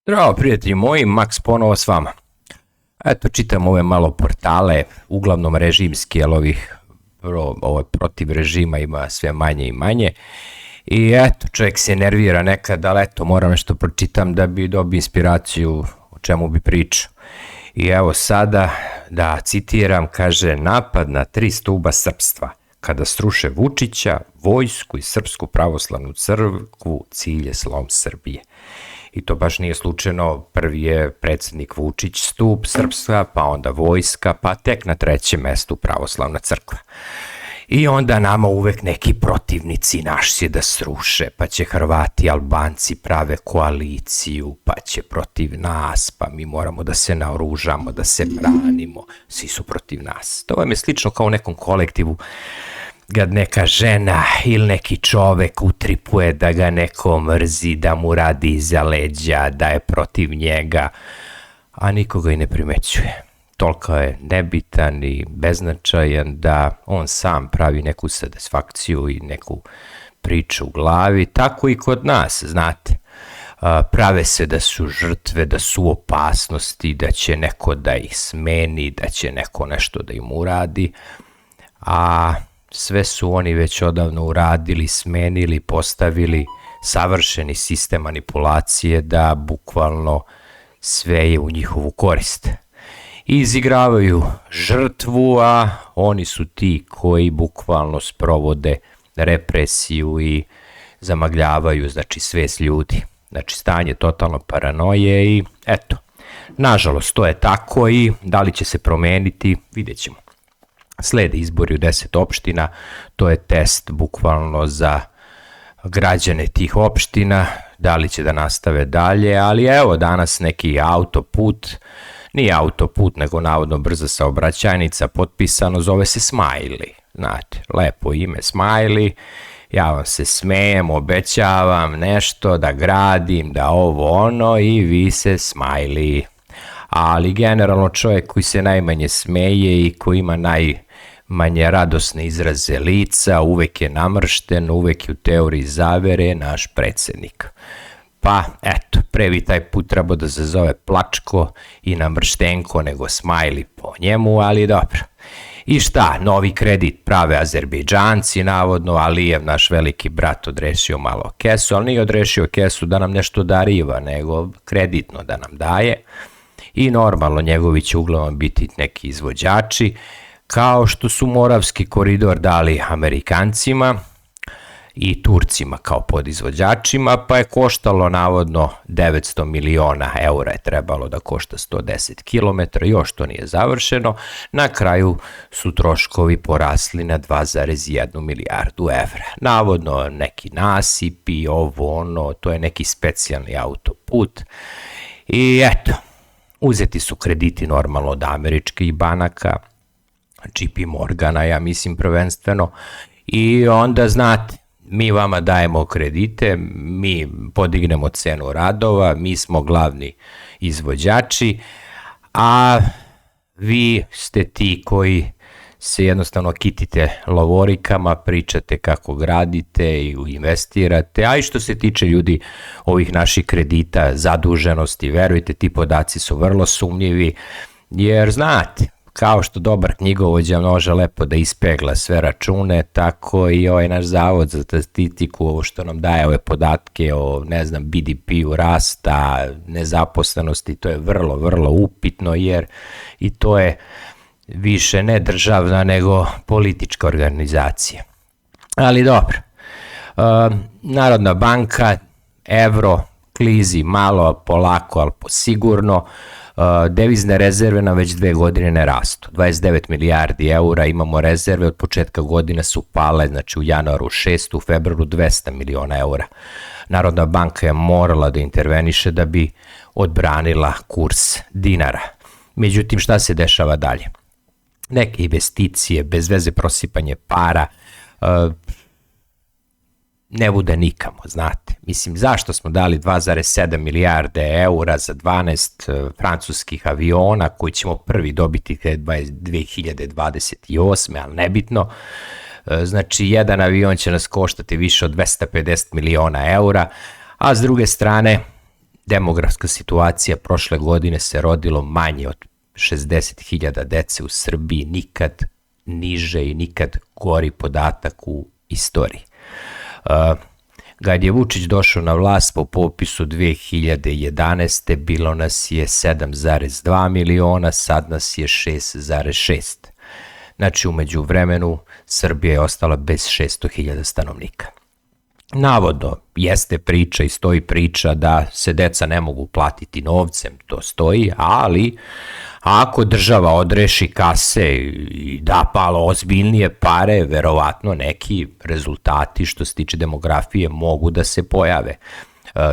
Zdravo, prijatelji moji, Max ponovo s vama. Eto, čitam ove malo portale, uglavnom režimski, ali ovo protiv režima ima sve manje i manje. I eto, čovjek se nervira nekad, ali eto, moram nešto pročitam da bi dobio inspiraciju o čemu bi pričao. I evo sada, da citiram, kaže: napad na 3 stuba srpstva. Kada sruše Vučića, vojsku i Srpsku pravoslavnu crkvu, cilj je slom Srbije. I to baš nije slučajno, prvi je predsjednik Vučić stup srpstva, pa onda vojska, pa tek na 3. mestu pravoslavna crkva. I onda nama uvek neki protivnici naši da sruše, pa će Hrvati, Albanci prave koaliciju, pa će protiv nas, pa mi moramo da se naoružamo, da se branimo, svi su protiv nas. To vam je slično kao u nekom kolektivu, kad neka žena ili neki čovek utripuje da ga neko mrzi, da mu radi iza leđa, da je protiv njega, a nikoga i ne primećuje. Toliko je nebitan i beznačajan da on sam pravi neku satisfakciju i neku priču u glavi, tako i kod nas, znate. Prave se da su žrtve, da su opasnosti, da će neko da ih smeni, da će neko nešto da im uradi, a sve su oni već odavno uradili, smenili, postavili savršeni sistem manipulacije da bukvalno sve je u njihovu korist. I izigravaju žrtvu, a oni su ti koji bukvalno sprovode represiju i zamagljavaju, znači, svest ljudi. Znači, stanje totalno paranoje i eto, nažalost, to je tako i da li će se promeniti, vidjet ćemo. Slede izbori u 10 opština, to je test bukvalno za građane tih opština, da li će da nastave dalje, ali evo danas neki autoput, nije autoput nego navodno brza saobraćajnica, potpisano, zove se Smajli, znate, lepo ime Smajli, ja vam se smejem, obećavam nešto da gradim, da ovo ono i vi se Smajli. Ali generalno čovjek koji se najmanje smeje i koji ima najmanje radosne izraze lica, uvek je namršten, uvek je u teoriji zavere naš predsjednik. Pa eto, pre bi taj put trebao da se zove Plačko i namrštenko nego Smajli po njemu, ali dobro. I šta, novi kredit prave Azerbejdžanci, navodno, Alijev, naš veliki brat, odrešio malo kesu, ali nije odrešio kesu da nam nešto dariva, nego kreditno da nam daje. I normalno njegovi će uglavnom biti neki izvođači, kao što su Moravski koridor dali Amerikancima i Turcima kao podizvođačima, pa je koštalo navodno 900 miliona eura, je trebalo da košta 110 km, još to nije završeno, na kraju su troškovi porasli na 2,1 milijardu evra. Navodno neki nasipi, ovo ono, to je neki specijalni autoput i eto, uzeti su krediti normalno od američkih banaka, JP Morgana, ja mislim prvenstveno, i onda znate, mi vama dajemo kredite, mi podignemo cenu radova, mi smo glavni izvođači, a vi ste ti koji se jednostavno kitite lovorikama, pričate kako gradite i investirate, a i što se tiče ljudi ovih naših kredita, zaduženosti, verujte, ti podaci su vrlo sumnjivi, jer znate, kao što dobar knjigovođa može lepo da ispegla sve račune, tako i ovaj naš zavod za statistiku, ovo što nam daje ove podatke o, ne znam, BDP-u, rasta, nezaposlenosti, to je vrlo, vrlo upitno, jer i to je više ne državna nego politička organizacija. Ali dobro, Narodna banka, evro klizi malo, polako, ali sigurno, devizne rezerve nam već 2 godine ne rastu. 29 milijardi eura imamo rezerve, od početka godine su pale, znači u januaru 6, u februaru 200 miliona eura. Narodna banka je morala da interveniše da bi odbranila kurs dinara. Međutim, šta se dešava dalje? Neke investicije, bez veze prosipanje para, ne bude nikamo, znate. Mislim, zašto smo dali 2,7 milijarde eura za 12 francuskih aviona koji ćemo prvi dobiti 2028. ali nebitno. Znači, jedan avion će nas koštati više od 250 miliona eura, a s druge strane demografska situacija, prošle godine se rodilo manje od 60.000 dece u Srbiji, nikad niže i nikad gori podatak u istoriji. Kad je Vučić došao na vlast po popisu 2011. bilo nas je 7,2 miliona, sad nas je 6,6. Znači, umeđu vremenu Srbija je ostala bez 600.000 stanovnika. Navodno, jeste priča i stoji priča da se deca ne mogu platiti novcem, to stoji, ali ako država odreši kase i da palo ozbiljnije pare, verovatno neki rezultati što se tiče demografije mogu da se pojave.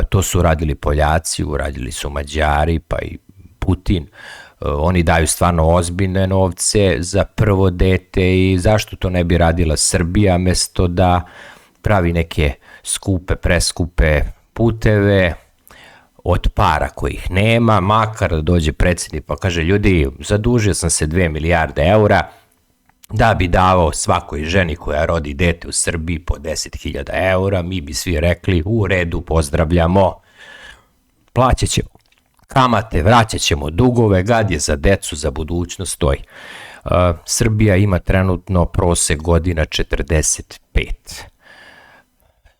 To su radili Poljaci, uradili su Mađari, pa i Putin. Oni daju stvarno ozbiljne novce za prvo dete i zašto to ne bi radila Srbija, mesto da pravi neke skupe, preskupe puteve od para kojih nema, makar da dođe predsjednik pa kaže ljudi, zadužio sam se 2 milijarde eura da bi davao svakoj ženi koja rodi dete u Srbiji po 10.000 eura, mi bi svi rekli u redu, pozdravljamo, plaćat ćemo kamate, vraćat ćemo dugove, gad je za decu, za budućnost stoji. Srbija ima trenutno prosek godina 45.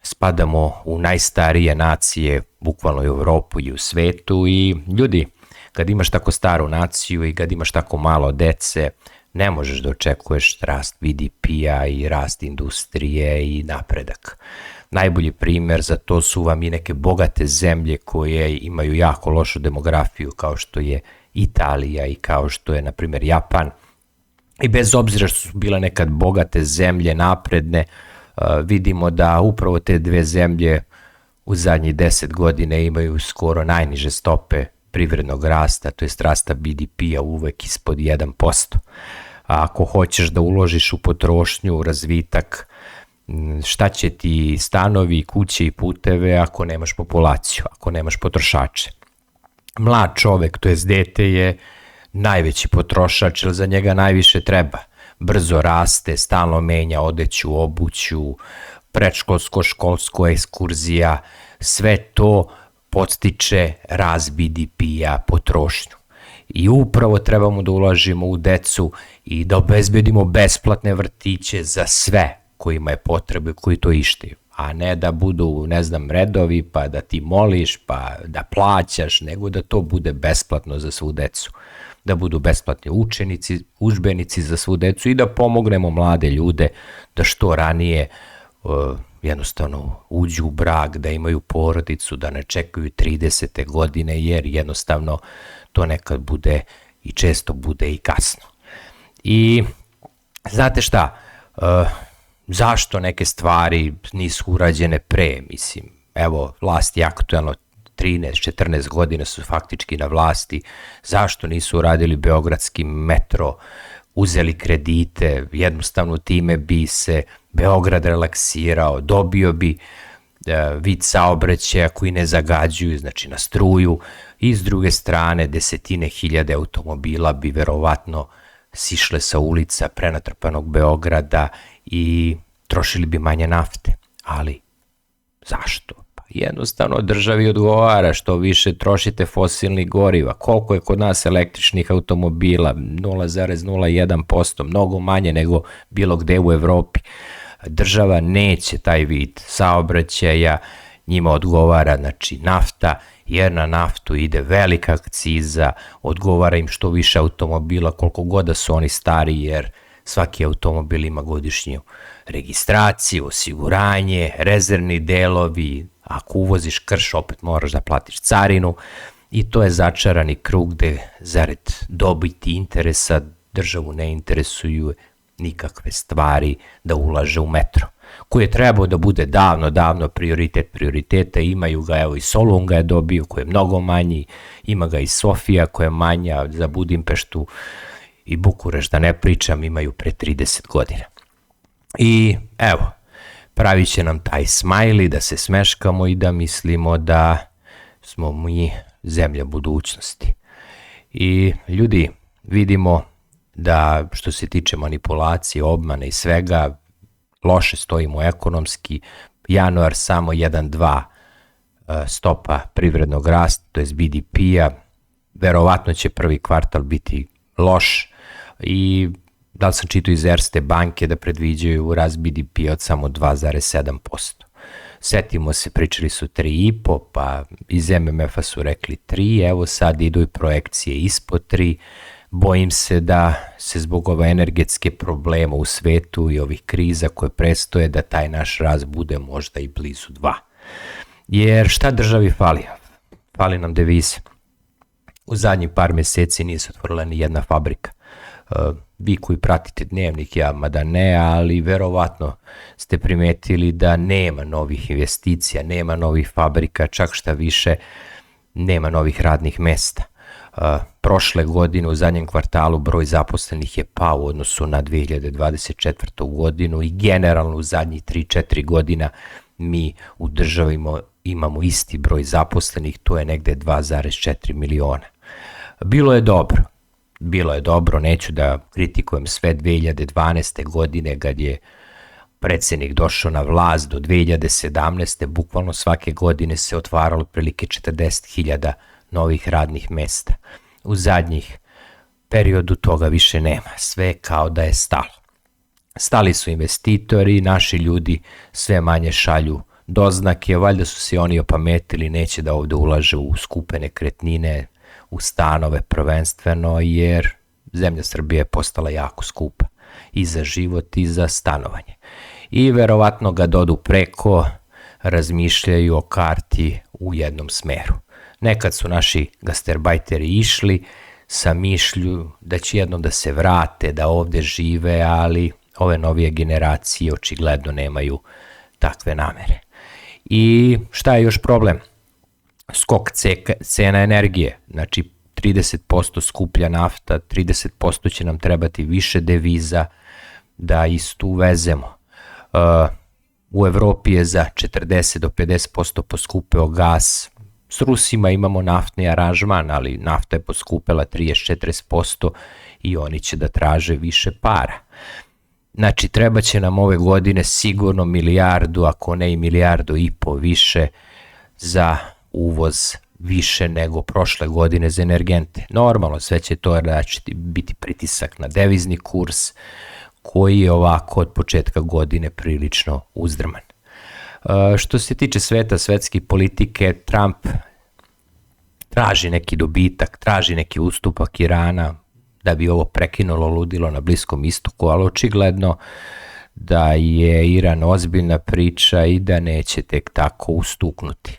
Spadamo u najstarije nacije, bukvalno u Evropu i u svetu i ljudi, kad imaš tako staru naciju i kad imaš tako malo dece, ne možeš da očekuješ rast BDP-a i rast industrije i napredak. Najbolji primer za to su vam i neke bogate zemlje koje imaju jako lošu demografiju, kao što je Italija i kao što je, na primjer, Japan. I bez obzira što su bile nekad bogate zemlje, napredne, vidimo da upravo te dve zemlje u zadnjih 10 godina imaju skoro najniže stope privrednog rasta, to jest rasta BDP-a uvek ispod 1%. A ako hoćeš da uložiš u potrošnju, u razvitak, šta će ti stanovi, kuće i puteve ako nemaš populaciju, ako nemaš potrošače? Mlad čovek, to jest dete, je najveći potrošač, jer za njega najviše treba. Brzo raste, stalno menja odeću, obuću, predškolsko, školsko, ekskurzija, sve to podstiče rast BDP-a, potrošnju. I upravo trebamo da ulažimo u decu i da obezbedimo besplatne vrtiće za sve kojima je potrebe, koji to ištaju, a ne da budu, ne znam, redovi, pa da ti moliš, pa da plaćaš, nego da to bude besplatno za svu decu. Da budu besplatni učenici, udžbenici za svu decu i da pomognemo mlade ljude da što ranije jednostavno uđu u brak, da imaju porodicu, da ne čekaju 30. godine, jer jednostavno to nekad bude i često bude i kasno. I znate šta, zašto neke stvari nisu urađene pre, mislim, evo, vlast je aktuelno 13-14 godina su faktički na vlasti, zašto nisu uradili beogradski metro, uzeli kredite, jednostavno time bi se Beograd relaksirao, dobio bi vid saobraćaja koji ne zagađuju, znači na struju, i s druge strane desetine hiljade automobila bi verovatno sišle sa ulica prenatrpanog Beograda i trošili bi manje nafte. Ali zašto? Pa jednostavno državi odgovara što više trošite fosilnih goriva. Koliko je kod nas električnih automobila? 0,01%, mnogo manje nego bilo gde u Evropi. Država neće taj vid saobraćaja, njima odgovara znači nafta, jer na naftu ide velika akciza, odgovara im što više automobila, koliko god da su oni stari, jer svaki automobil ima godišnju registraciju, osiguranje, rezervni delovi, ako uvoziš krš opet moraš da platiš carinu i to je začarani krug gde zarad dobiti interesa državu ne interesuju nikakve stvari da ulaže u metro, koji je trebao da bude davno prioritet prioriteta, imaju ga, evo i Solun ga je dobio, koji je mnogo manji, ima ga i Sofija koja je manja, za Budimpeštu i Bukureš da ne pričam, imaju pre 30 godina. I evo, pravit će nam taj smajli da se smeškamo i da mislimo da smo mi zemlja budućnosti. I ljudi, vidimo da što se tiče manipulacije, obmane i svega, loše stojimo ekonomski, januar samo 1,2 stopa privrednog rasta, to je BDP-a, verovatno će prvi kvartal biti loš i da li sam čitao iz Erste banke da predviđaju rast BDP-a od samo 2,7%. Setimo se, pričali su 3,5%, pa iz MMF-a su rekli 3%, evo sad idu i projekcije ispod 3%. Bojim se da se zbog ove energetske problema u svetu i ovih kriza koje prestoje, da taj naš rast bude možda i blizu 2%. Jer šta državi fali? Fali nam devize. U zadnjih par meseci nije se otvorila ni jedna fabrika. Vi koji pratite dnevnik, ja mada ne, ali verovatno ste primetili da nema novih investicija, nema novih fabrika, čak šta više, nema novih radnih mesta. Prošle godine u zadnjem kvartalu broj zaposlenih je pao u odnosu na 2024. godinu i generalno u zadnjih 3-4 godina mi u državi imamo isti broj zaposlenih, to je negde 2,4 miliona. Bilo je dobro, neću da kritikujem sve 2012. godine kad je predsjednik došao na vlast do 2017. bukvalno svake godine se otvaralo otprilike 40.000 novih radnih mesta. U zadnjih periodu toga više nema, sve kao da je stalo. Stali su investitori, naši ljudi sve manje šalju doznake, valjda su se oni opametili, neće da ovde ulaže u skupe nekretnine, u stanove prvenstveno, jer zemlja Srbije je postala jako skupa i za život i za stanovanje. I verovatno ga dodu preko, razmišljaju o karti u jednom smeru. Nekad su naši gastarbajteri išli sa mišlju da će jednom da se vrate, da ovde žive, ali ove novije generacije očigledno nemaju takve namere. I šta je još problem? Skok cena energije, znači 30% skuplja nafta, 30% će nam trebati više deviza da istu uvezemo. U Evropi je za 40 do 50% poskupeo gas. S Rusima imamo naftni aranžman, ali nafta je poskupela 30-40% i oni će da traže više para. Znači, treba će nam ove godine sigurno milijardu, ako ne i milijardu i po više za uvoz, više nego prošle godine za energente. Normalno, sve će to biti pritisak na devizni kurs, koji je ovako od početka godine prilično uzdrman. Što se tiče sveta, svetske politike, Trump traži neki dobitak, traži neki ustupak Irana da bi ovo prekinulo ludilo na Bliskom istoku, ali očigledno da je Iran ozbiljna priča i da neće tek tako ustuknuti.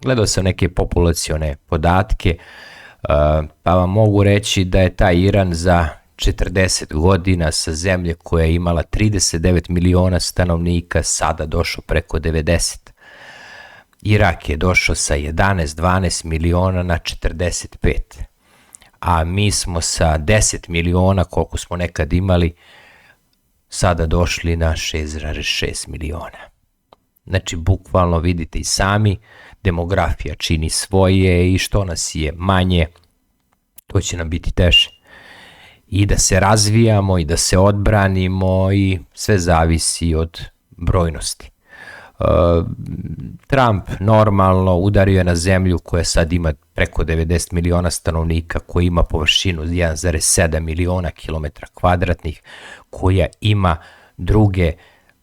Gledao sam neke populacione podatke, pa vam mogu reći da je taj Iran za 40 godina sa zemlje koja je imala 39 miliona stanovnika sada došao preko 90. Irak je došao sa 11-12 miliona na 45. A mi smo sa 10 miliona, koliko smo nekad imali, sada došli na 6,6 miliona. Znači, bukvalno vidite i sami, demografija čini svoje i što nas je manje, to će nam biti teže. I da se razvijamo i da se odbranimo i sve zavisi od brojnosti. Trump normalno udario je na zemlju koja sad ima preko 90 miliona stanovnika, koja ima površinu 1,7 miliona kilometra kvadratnih, koja ima druge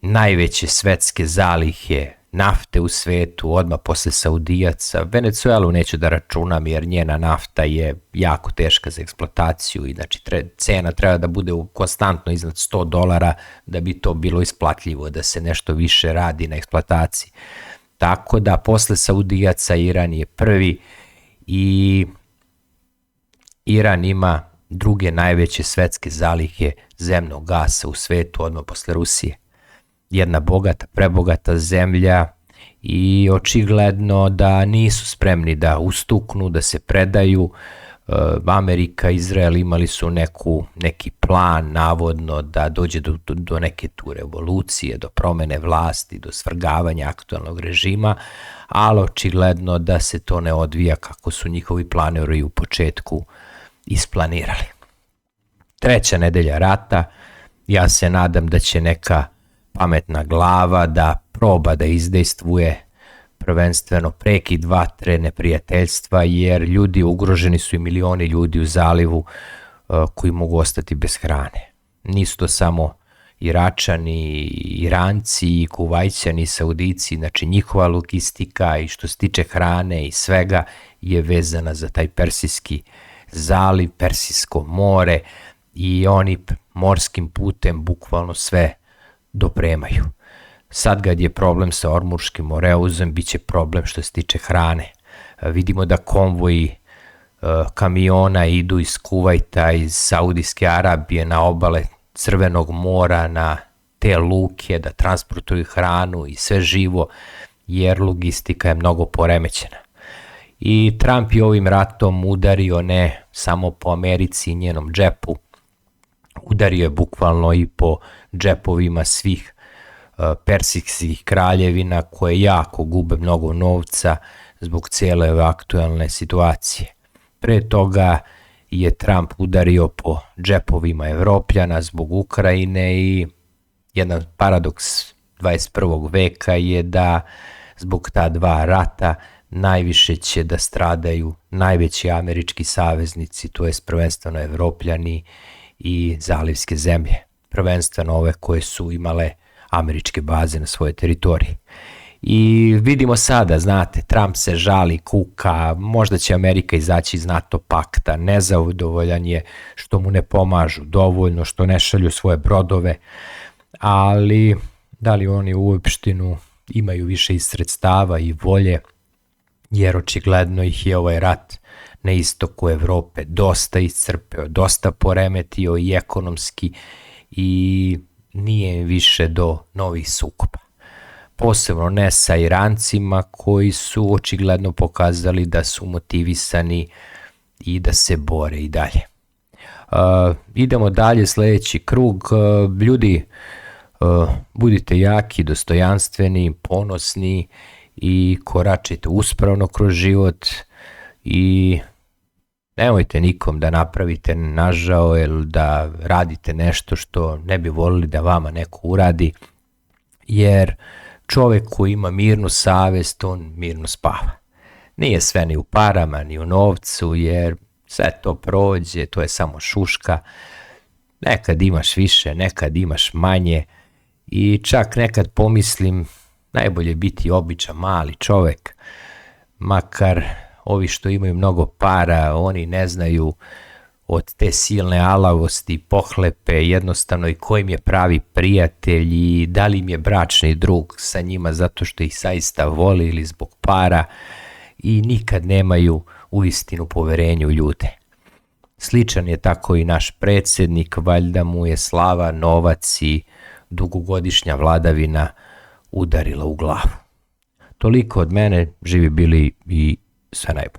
najveće svetske zalihe nafte u svetu, odmah posle Saudijaca. Venecuelu neću da računam jer njena nafta je jako teška za eksploataciju i znači cena treba da bude konstantno iznad $100 da bi to bilo isplatljivo, da se nešto više radi na eksploataciji. Tako da posle Saudijaca Iran je prvi i Iran ima druge najveće svetske zalihe zemnog gasa u svetu, odmah posle Rusije. Jedna bogata, prebogata zemlja i očigledno da nisu spremni da ustuknu, da se predaju. Amerika, Izrael imali su neki plan navodno da dođe do neke tu revolucije, do promene vlasti, do svrgavanja aktualnog režima, ali očigledno da se to ne odvija kako su njihovi planeri u početku isplanirali. 3. nedelja rata, ja se nadam da će neka pametna glava da proba da izdejstvuje prvenstveno prekid vatre, neprijateljstva, jer ugroženi su i milioni ljudi u zalivu koji mogu ostati bez hrane. Nisu to samo Iračani, Iranci, Kuvajćani, Saudici, znači njihova logistika i što se tiče hrane i svega je vezana za taj Persijski zaliv, Persijsko more i oni morskim putem bukvalno sve dopremaju. Sad kad je problem sa Ormuškim Moreuzom, bit će problem što se tiče hrane. Vidimo da konvoji kamiona idu iz Kuvajta, iz Saudijske Arabije na obale Crvenog mora, na te luke, da transportuju hranu i sve živo, jer logistika je mnogo poremećena. I Trump je ovim ratom udario ne samo po Americi i njenom džepu, udario je bukvalno i po džepovima svih persijskih kraljevina koje jako gube mnogo novca zbog cijele ove aktualne situacije. Pre toga je Trump udario po džepovima Evropljana zbog Ukrajine i jedan paradoks 21. veka je da zbog ta dva rata najviše će da stradaju najveći američki saveznici, to jest prvenstveno Evropljani i zalivske zemlje, prvenstveno ove koje su imale američke baze na svojoj teritoriji. I vidimo sada, znate, Trump se žali, kuka, možda će Amerika izaći iz NATO pakta, nezadovoljan je što mu ne pomažu dovoljno, što ne šalju svoje brodove, ali da li oni uopštinu imaju više i sredstava i volje, jer očigledno ih je ovaj rat na istoku Evrope dosta iscrpeo, dosta poremetio i ekonomski i nije im više do novih sukoba. Posebno ne sa Irancima koji su očigledno pokazali da su motivisani i da se bore i dalje. Idemo dalje, sljedeći krug. Ljudi, budite jaki, dostojanstveni, ponosni i koračite uspravno kroz život i nemojte nikom da napravite nažao ili da radite nešto što ne bi volili da vama neko uradi, jer čovjek koji ima mirnu savest, on mirno spava. Nije sve ni u parama, ni u novcu, jer sve to prođe, to je samo šuška. Nekad imaš više, nekad imaš manje i čak nekad pomislim najbolje biti običan mali čovjek, makar ovi što imaju mnogo para, oni ne znaju od te silne alavosti, pohlepe, jednostavno i ko im je pravi prijatelj i da li im je bračni drug sa njima zato što ih zaista voli ili zbog para i nikad nemaju uistinu poverenje u ljude. Sličan je tako i naš predsjednik, valjda mu je slava, novac i dugogodišnja vladavina udarila u glavu. Toliko od mene, živi bili i sve najbolje.